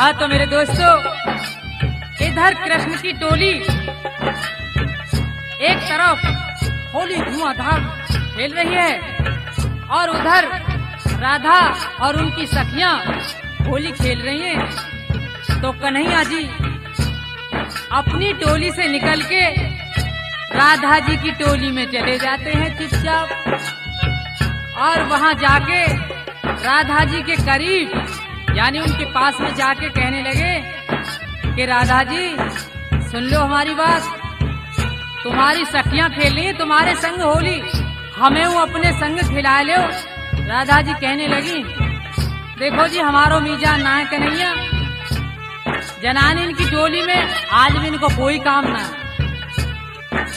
हाँ तो मेरे दोस्तों, इधर कृष्ण की टोली एक तरफ होली धुआंधार खेल रही है और उधर राधा और उनकी सखियां होली खेल रही हैं। तो कन्हैया जी अपनी टोली से निकल के राधा जी की टोली में चले जाते हैं चुपचाप, और वहां जाके राधा जी के करीब यानी उनके पास में जाके कहने लगे कि राधा जी सुन लो हमारी बात, तुम्हारी सखियां खेल रही हैं तुम्हारे संग होली, हमें वो अपने संग खिला लो। राधा जी कहने लगी, देखो जी हमारो मीजान ना है कन्हैया, जनानी इनकी टोली में आज भी इनको कोई काम ना।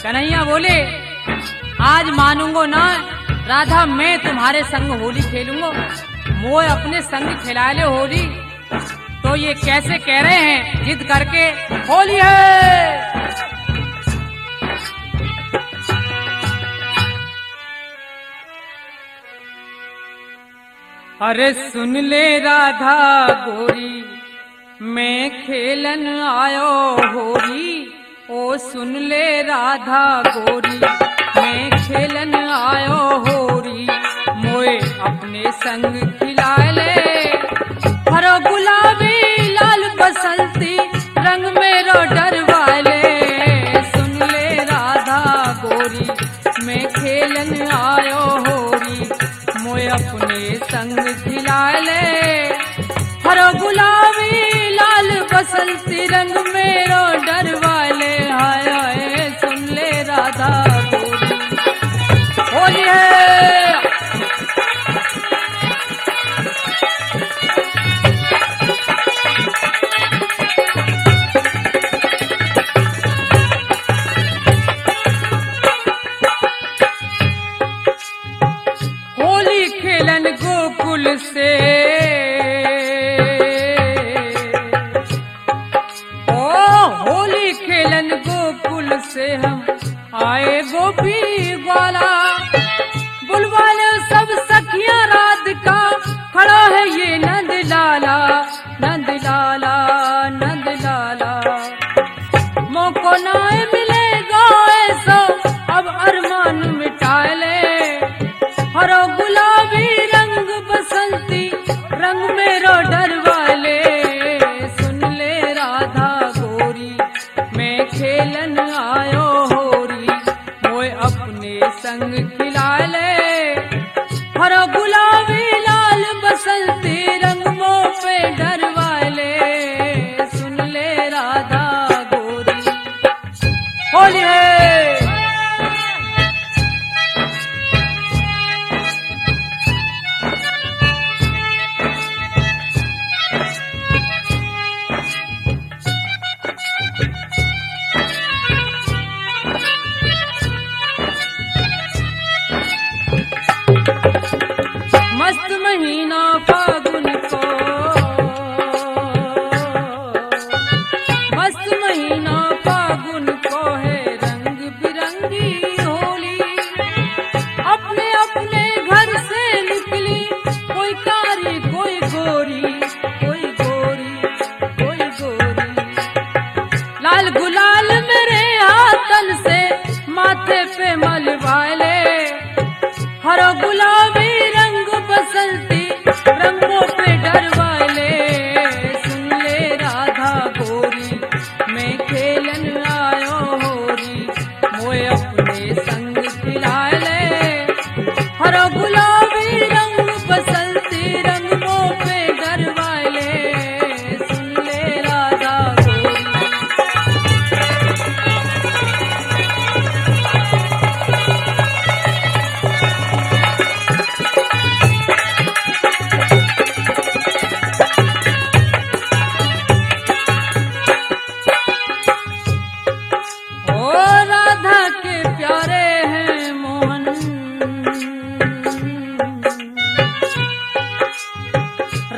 कन्हैया बोले, आज मानूंगो ना राधा, मैं तुम्हारे संग होली खेलूंगा, मोए अपने संग खिला ले होली। तो ये कैसे कह रहे हैं जिद करके, होली है। अरे सुन ले राधा गोरी, मैं खेलन आयो होली, ओ सुन ले राधा गोरी, मैं खेलन आयो होली, मोए अपने संग खिला ले, हरो गुलाबी लाल बसंती रंग मेरो डरवाले। सुन ले राधा गोरी, मैं खेलन आयो होली, मोए अपने संग खिला ले, हरो गुलाबी लाल बसंती रंग मेरो डरवाले। हाय हाय सुन ले राधा गोरी, होली है। होली खेलन गोकुल से, होली खेलन गोकुल से हम आए गोपी ग्वाला, बुलवाले सब सखियां राधिका, खड़ा है ये नंद लाला, नंद लाला, नंद लाला। मौको ना मिलेगा ऐसा, अब अरमान मिटा ले, हरो गुलाबी रंग बसंती रंग मेरो डरवाले। सुन ले राधा गोरी, मैं खेलन आयो होरी, मोए अपने संग खिला ले, हरो गुलाबी लाल बसंती रंग मो पे डरवाले। सुन ले राधा गोरी, होली है। मस्त महीना फागुन को, मस्त महीना फागुन को है रंग बिरंगी होली, अपने अपने घर से निकली कोई कारी कोई गोरी, कोई गोरी कोई गोरी। लाल गुलाल मेरे हाथन से माथे पे मलवाले, हरो गुलाबी रंग बसंती रंगों पे डरवाले। सुन ले राधा गोरी, मैं खेलन आयो होरी, मोए अपने संग खिला ले, हरो गुलाबी रंग बसंती रंगों पे डरवाले। सुन ले राधा गोरी,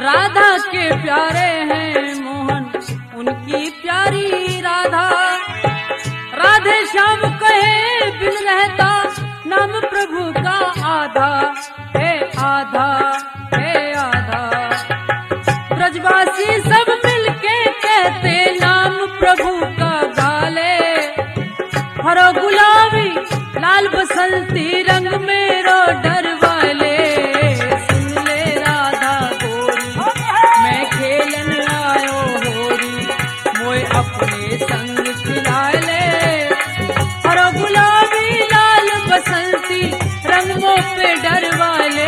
राधा के प्यारे हैं मोहन, उनकी प्यारी राधा, राधे श्याम कहे बिन रहता, नाम प्रभु का आधा है, आधा है आधा। ब्रजवासी सब मिलके जन्मों पे डर वाले